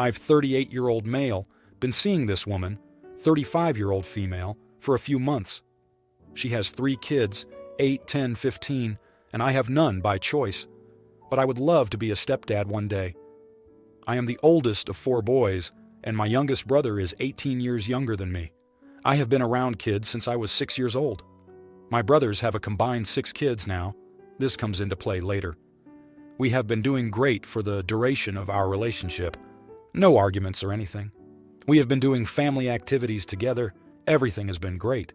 I've 38-year-old male, been seeing this woman, 35-year-old female, for a few months. She has 3 kids, 8, 10, 15, and I have none by choice. But I would love to be a stepdad one day. I am the oldest of 4 boys, and my youngest brother is 18 years younger than me. I have been around kids since I was 6 years old. My brothers have a combined 6 kids now. This comes into play later. We have been doing great for the duration of our relationship. No arguments or anything. We have been doing family activities together. Everything has been great.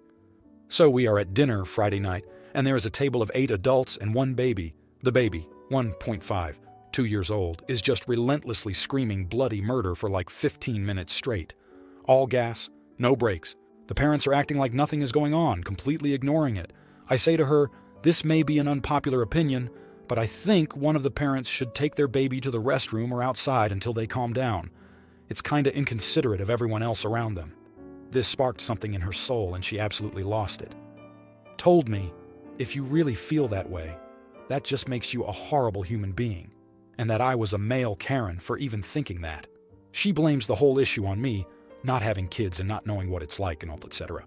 So we are at dinner Friday night, and there is a table of 8 adults and 1 baby. The baby, 1.5, 2 years old, is just relentlessly screaming bloody murder for like 15 minutes straight. All gas, no brakes. The parents are acting like nothing is going on, completely ignoring it. I say to her, this may be an unpopular opinion, but I think one of the parents should take their baby to the restroom or outside until they calm down. It's kinda inconsiderate of everyone else around them. This sparked something in her soul and she absolutely lost it. Told me, if you really feel that way, that just makes you a horrible human being, and that I was a male Karen for even thinking that. She blames the whole issue on me, not having kids and not knowing what it's like and all, etc.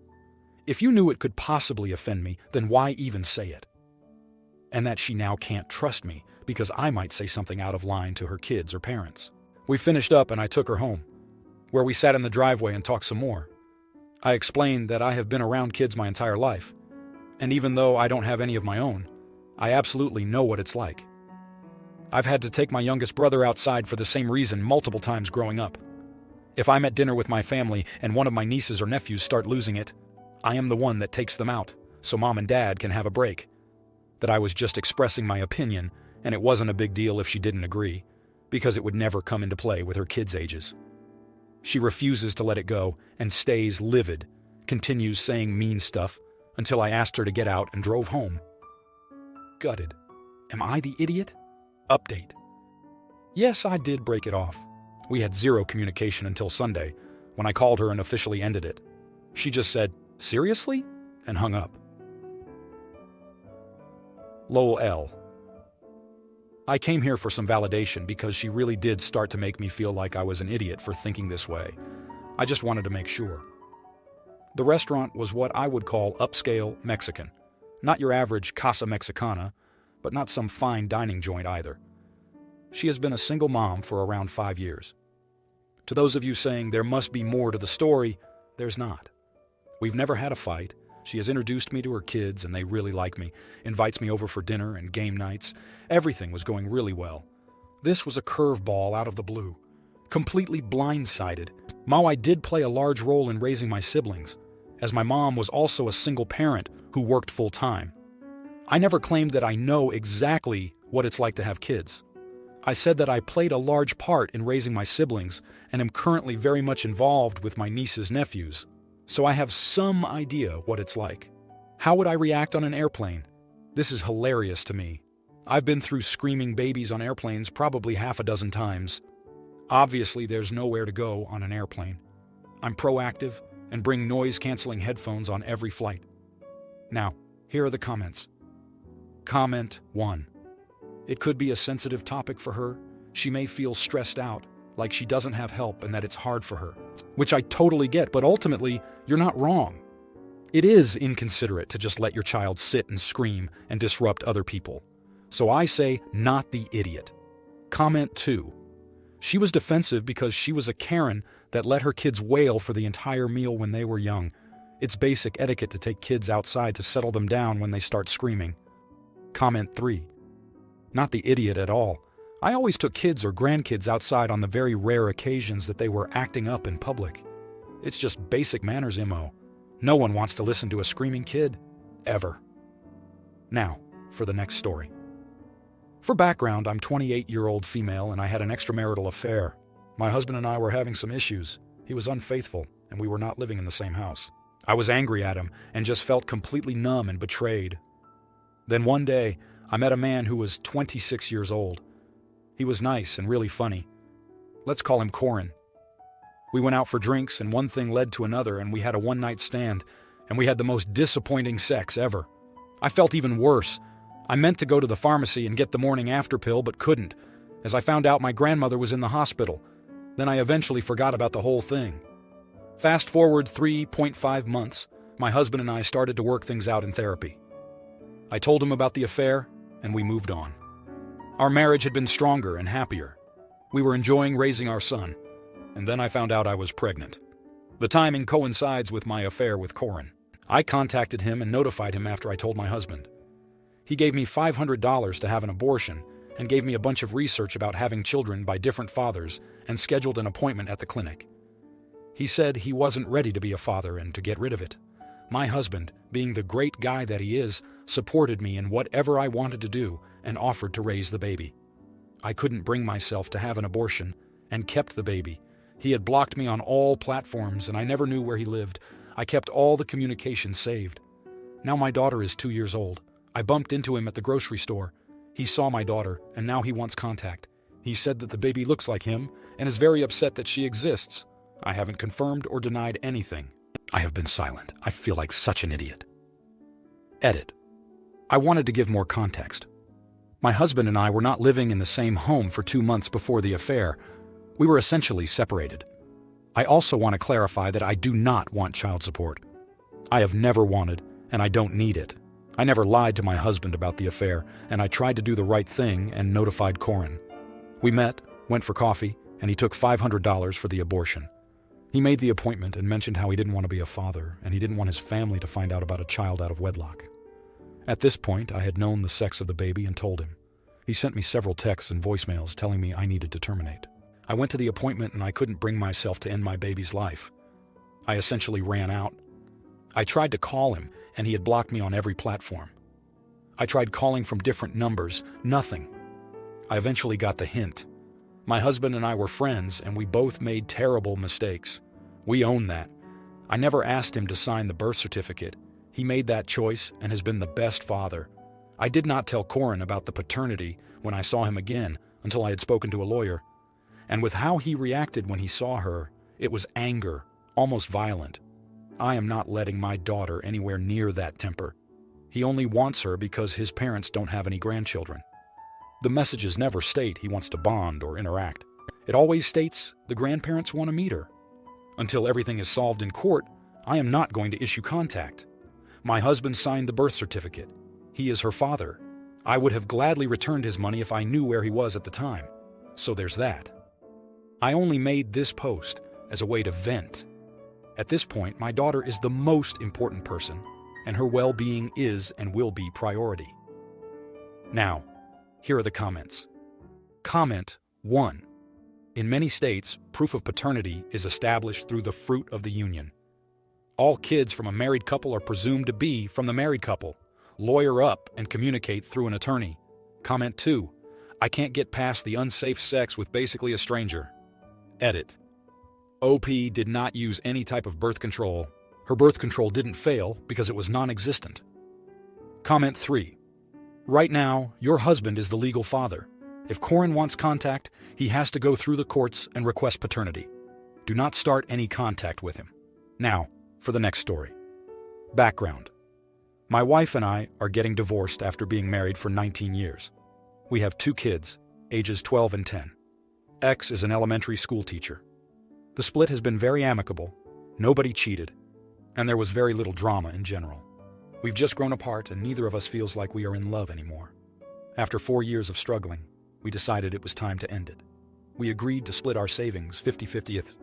If you knew it could possibly offend me, then why even say it? And that she now can't trust me because I might say something out of line to her kids or parents. We finished up and I took her home, where we sat in the driveway and talked some more. I explained that I have been around kids my entire life, and even though I don't have any of my own, I absolutely know what it's like. I've had to take my youngest brother outside for the same reason multiple times growing up. If I'm at dinner with my family and one of my nieces or nephews start losing it, I am the one that takes them out, so mom and dad can have a break. That I was just expressing my opinion, and it wasn't a big deal if she didn't agree, because it would never come into play with her kids' ages. She refuses to let it go and stays livid, continues saying mean stuff, until I asked her to get out and drove home. Gutted. Am I the idiot? Update. Yes, I did break it off. We had 0 communication until Sunday, when I called her and officially ended it. She just said, "Seriously?" and hung up. Lowell L. I came here for some validation because she really did start to make me feel like I was an idiot for thinking this way. I just wanted to make sure. The restaurant was what I would call upscale Mexican. Not your average Casa Mexicana, but not some fine dining joint either. She has been a single mom for around 5 years. To those of you saying there must be more to the story, there's not. We've never had a fight. She has introduced me to her kids and they really like me, invites me over for dinner and game nights. Everything was going really well. This was a curveball out of the blue. Completely blindsided. I did play a large role in raising my siblings, as my mom was also a single parent who worked full-time. I never claimed that I know exactly what it's like to have kids. I said that I played a large part in raising my siblings and am currently very much involved with my niece's nephews, so I have some idea what it's like. How would I react on an airplane? This is hilarious to me. I've been through screaming babies on airplanes probably half a dozen times. Obviously, there's nowhere to go on an airplane. I'm proactive and bring noise-canceling headphones on every flight. Now, here are the comments. Comment 1. It could be a sensitive topic for her. She may feel stressed out, like she doesn't have help and that it's hard for her. Which I totally get, but ultimately, you're not wrong. It is inconsiderate to just let your child sit and scream and disrupt other people. So I say, not the idiot. Comment 2. She was defensive because she was a Karen that let her kids wail for the entire meal when they were young. It's basic etiquette to take kids outside to settle them down when they start screaming. Comment 3. Not the idiot at all. I always took kids or grandkids outside on the very rare occasions that they were acting up in public. It's just basic manners, MO. No one wants to listen to a screaming kid. Ever. Now, for the next story. For background, I'm 28-year-old female and I had an extramarital affair. My husband and I were having some issues. He was unfaithful and we were not living in the same house. I was angry at him and just felt completely numb and betrayed. Then one day, I met a man who was 26 years old. He was nice and really funny. Let's call him Corin. We went out for drinks and one thing led to another and we had a one-night stand and we had the most disappointing sex ever. I felt even worse. I meant to go to the pharmacy and get the morning after pill but couldn't, as I found out my grandmother was in the hospital. Then I eventually forgot about the whole thing. Fast forward 3.5 months, my husband and I started to work things out in therapy. I told him about the affair, and we moved on. Our marriage had been stronger and happier. We were enjoying raising our son, and then I found out I was pregnant. The timing coincides with my affair with Corin. I contacted him and notified him after I told my husband. He gave me $500 to have an abortion and gave me a bunch of research about having children by different fathers and scheduled an appointment at the clinic. He said he wasn't ready to be a father and to get rid of it. My husband, being the great guy that he is, supported me in whatever I wanted to do and offered to raise the baby. I couldn't bring myself to have an abortion and kept the baby. He had blocked me on all platforms and I never knew where he lived. I kept all the communication saved. Now my daughter is 2 years old. I bumped into him at the grocery store. He saw my daughter and now he wants contact. He said that the baby looks like him and is very upset that she exists. I haven't confirmed or denied anything. I have been silent. I feel like such an idiot. Edit. I wanted to give more context. My husband and I were not living in the same home for 2 months before the affair. We were essentially separated. I also want to clarify that I do not want child support. I have never wanted, and I don't need it. I never lied to my husband about the affair, and I tried to do the right thing and notified Corin. We met, went for coffee, and he took $500 for the abortion. He made the appointment and mentioned how he didn't want to be a father, and he didn't want his family to find out about a child out of wedlock. At this point, I had known the sex of the baby and told him. He sent me several texts and voicemails telling me I needed to terminate. I went to the appointment and I couldn't bring myself to end my baby's life. I essentially ran out. I tried to call him, and he had blocked me on every platform. I tried calling from different numbers, nothing. I eventually got the hint. My husband and I were friends, and we both made terrible mistakes. We own that. I never asked him to sign the birth certificate. He made that choice and has been the best father. I did not tell Corin about the paternity when I saw him again until I had spoken to a lawyer. And with how he reacted when he saw her, it was anger, almost violent. I am not letting my daughter anywhere near that temper. He only wants her because his parents don't have any grandchildren. The messages never state he wants to bond or interact. It always states the grandparents want to meet her. Until everything is solved in court, I am not going to issue contact. My husband signed the birth certificate. He is her father. I would have gladly returned his money if I knew where he was at the time. So there's that. I only made this post as a way to vent. At this point, my daughter is the most important person, and her well-being is and will be priority. Now, here are the comments. Comment 1. In many states, proof of paternity is established through the fruit of the union. All kids from a married couple are presumed to be from the married couple. Lawyer up and communicate through an attorney. Comment 2. I can't get past the unsafe sex with basically a stranger. Edit. OP did not use any type of birth control. Her birth control didn't fail because it was non-existent. Comment 3. Right now, your husband is the legal father. If Corin wants contact, he has to go through the courts and request paternity. Do not start any contact with him. Now, for the next story. Background. My wife and I are getting divorced after being married for 19 years. We have 2 kids, ages 12 and 10. X is an elementary school teacher. The split has been very amicable, nobody cheated, and there was very little drama in general. We've just grown apart and neither of us feels like we are in love anymore. After 4 years of struggling, we decided it was time to end it. We agreed to split our savings 50-50ths,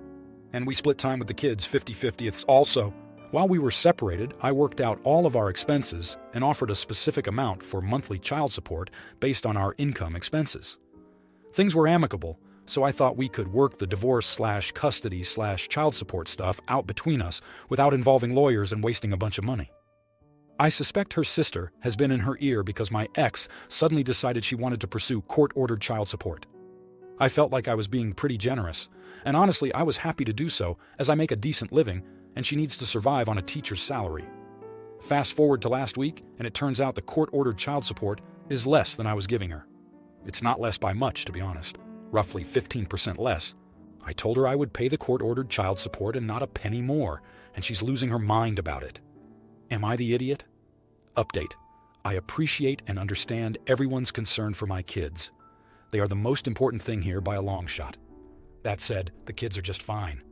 and we split time with the kids 50-50ths also. While we were separated, I worked out all of our expenses and offered a specific amount for monthly child support based on our income expenses. Things were amicable, so I thought we could work the divorce/custody/child support stuff out between us without involving lawyers and wasting a bunch of money. I suspect her sister has been in her ear because my ex suddenly decided she wanted to pursue court-ordered child support. I felt like I was being pretty generous, and honestly I was happy to do so as I make a decent living and she needs to survive on a teacher's salary. Fast forward to last week and it turns out the court-ordered child support is less than I was giving her. It's not less by much, to be honest. Roughly 15% less. I told her I would pay the court-ordered child support and not a penny more, and she's losing her mind about it. Am I the idiot? Update. I appreciate and understand everyone's concern for my kids. They are the most important thing here by a long shot. That said, the kids are just fine.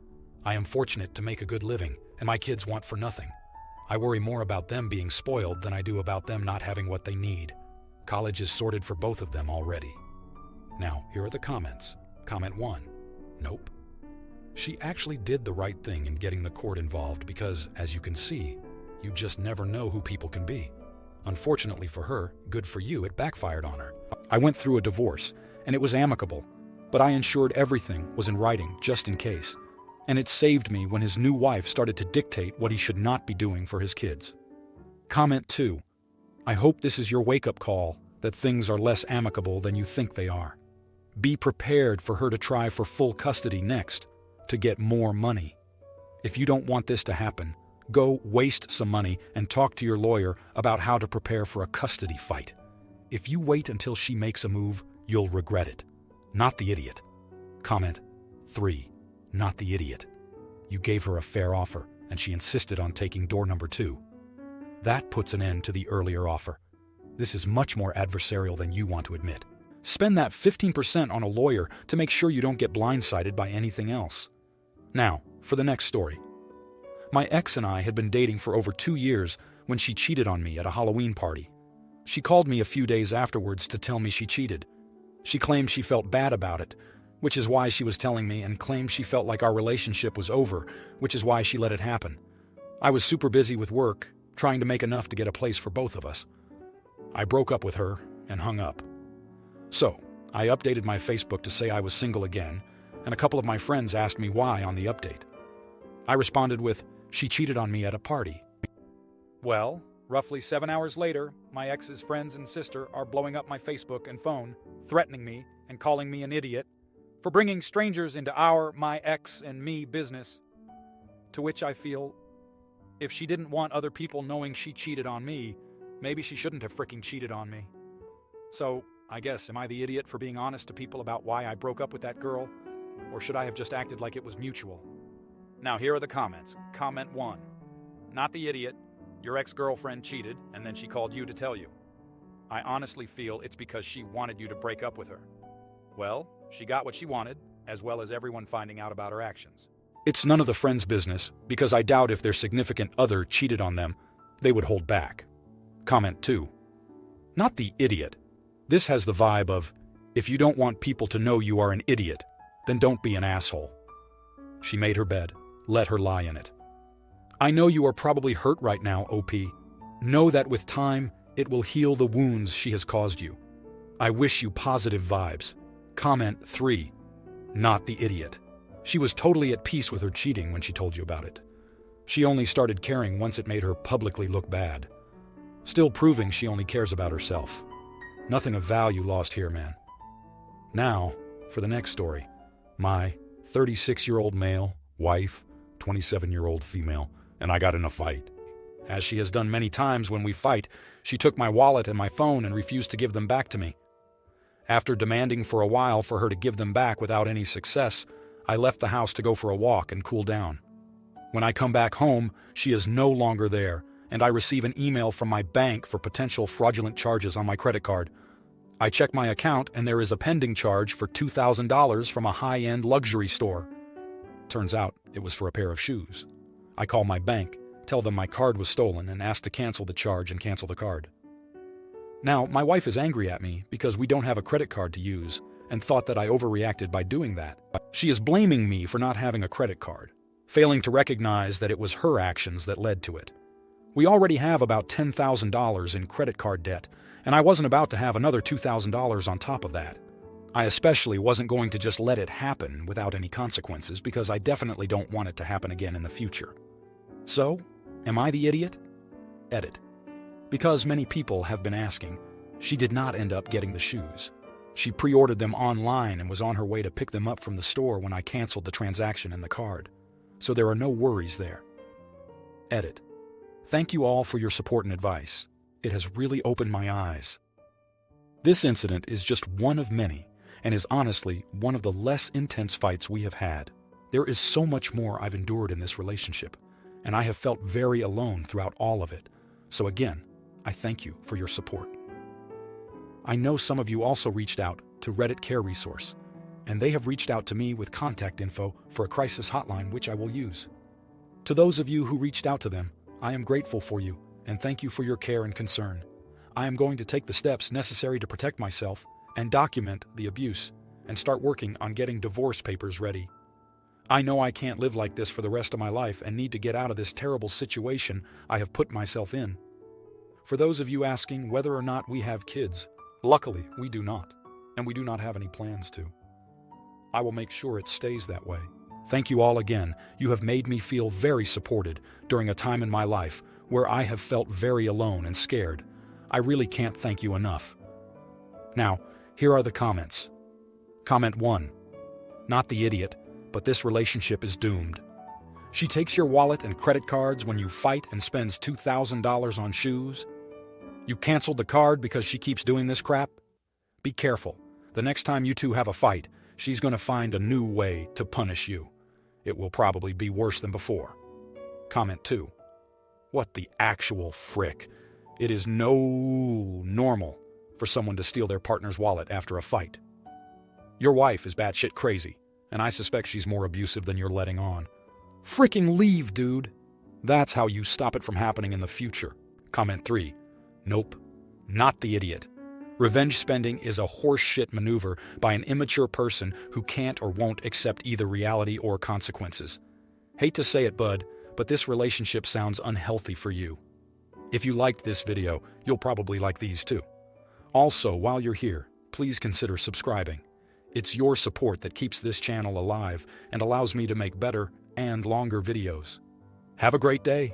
I am fortunate to make a good living, and my kids want for nothing. I worry more about them being spoiled than I do about them not having what they need. College is sorted for both of them already. Now, here are the comments. Comment 1. Nope. She actually did the right thing in getting the court involved because, as you can see, you just never know who people can be. Unfortunately for her, good for you, it backfired on her. I went through a divorce, and it was amicable, but I ensured everything was in writing just in case. And it saved me when his new wife started to dictate what he should not be doing for his kids. Comment 2. I hope this is your wake-up call that things are less amicable than you think they are. Be prepared for her to try for full custody next, to get more money. If you don't want this to happen, go waste some money and talk to your lawyer about how to prepare for a custody fight. If you wait until she makes a move, you'll regret it. Not the idiot. Comment 3. Not the idiot. You gave her a fair offer, and she insisted on taking door number 2. That puts an end to the earlier offer. This is much more adversarial than you want to admit. Spend that 15% on a lawyer to make sure you don't get blindsided by anything else. Now, for the next story. My ex and I had been dating for over 2 years when she cheated on me at a Halloween party. She called me a few days afterwards to tell me she cheated. She claimed she felt bad about it, which is why she was telling me, and claimed she felt like our relationship was over, which is why she let it happen. I was super busy with work, trying to make enough to get a place for both of us. I broke up with her and hung up. So, I updated my Facebook to say I was single again, and a couple of my friends asked me why on the update. I responded with, "She cheated on me at a party." Well, roughly 7 hours later, my ex's friends and sister are blowing up my Facebook and phone, threatening me and calling me an idiot for bringing strangers into my ex and me business. To which I feel, if she didn't want other people knowing she cheated on me, maybe she shouldn't have freaking cheated on me. So, I guess, am I the idiot for being honest to people about why I broke up with that girl? Or should I have just acted like it was mutual? Now, here are the comments. Comment 1. Not the idiot. Your ex-girlfriend cheated, and then she called you to tell you. I honestly feel it's because she wanted you to break up with her. Well, she got what she wanted, as well as everyone finding out about her actions. It's none of the friends' business, because I doubt if their significant other cheated on them, they would hold back. Comment 2. Not the idiot. This has the vibe of, if you don't want people to know you are an idiot, then don't be an asshole. She made her bed. Let her lie in it. I know you are probably hurt right now, OP. Know that with time, it will heal the wounds she has caused you. I wish you positive vibes. Comment 3. Not the idiot. She was totally at peace with her cheating when she told you about it. She only started caring once it made her publicly look bad. Still proving she only cares about herself. Nothing of value lost here, man. Now, for the next story. My 36-year-old male, wife, 27-year-old female, and I got in a fight. As she has done many times when we fight, she took my wallet and my phone and refused to give them back to me. After demanding for a while for her to give them back without any success, I left the house to go for a walk and cool down. When I come back home, she is no longer there, and I receive an email from my bank for potential fraudulent charges on my credit card. I check my account and there is a pending charge for $2,000 from a high-end luxury store. Turns out it was for a pair of shoes. I call my bank, tell them my card was stolen, and ask to cancel the charge and cancel the card. Now, my wife is angry at me because we don't have a credit card to use and thought that I overreacted by doing that. She is blaming me for not having a credit card, failing to recognize that it was her actions that led to it. We already have about $10,000 in credit card debt, and I wasn't about to have another $2,000 on top of that. I especially wasn't going to just let it happen without any consequences because I definitely don't want it to happen again in the future. So, am I the idiot? Edit. Because many people have been asking, she did not end up getting the shoes. She pre-ordered them online and was on her way to pick them up from the store when I canceled the transaction and the card. So there are no worries there. Edit. Thank you all for your support and advice. It has really opened my eyes. This incident is just one of many, and is honestly one of the less intense fights we have had. There is so much more I've endured in this relationship, and I have felt very alone throughout all of it. So again, I thank you for your support. I know some of you also reached out to Reddit Care Resource. and they have reached out to me with contact info for a crisis hotline which I will use. To those of you who reached out to them, I am grateful for you and thank you for your care and concern. I am going to take the steps necessary to protect myself and document the abuse and start working on getting divorce papers ready. I know I can't live like this for the rest of my life and need to get out of this terrible situation I have put myself in. For those of you asking whether or not we have kids, luckily we do not, and we do not have any plans to. I will make sure it stays that way. Thank you all again. You have made me feel very supported during a time in my life where I have felt very alone and scared. I really can't thank you enough. Now, here are the comments. Comment 1. Not the idiot, but this relationship is doomed. She takes your wallet and credit cards when you fight and spends $2,000 on shoes. You canceled the card because she keeps doing this crap? Be careful. The next time you two have a fight, she's going to find a new way to punish you. It will probably be worse than before. Comment 2. What the actual frick? It is no normal for someone to steal their partner's wallet after a fight. Your wife is batshit crazy, and I suspect she's more abusive than you're letting on. Fricking leave, dude. That's how you stop it from happening in the future. Comment 3. Nope, not the idiot. Revenge spending is a horseshit maneuver by an immature person who can't or won't accept either reality or consequences. Hate to say it, bud, but this relationship sounds unhealthy for you. If you liked this video, you'll probably like these too. Also, while you're here, please consider subscribing. It's your support that keeps this channel alive and allows me to make better and longer videos. Have a great day.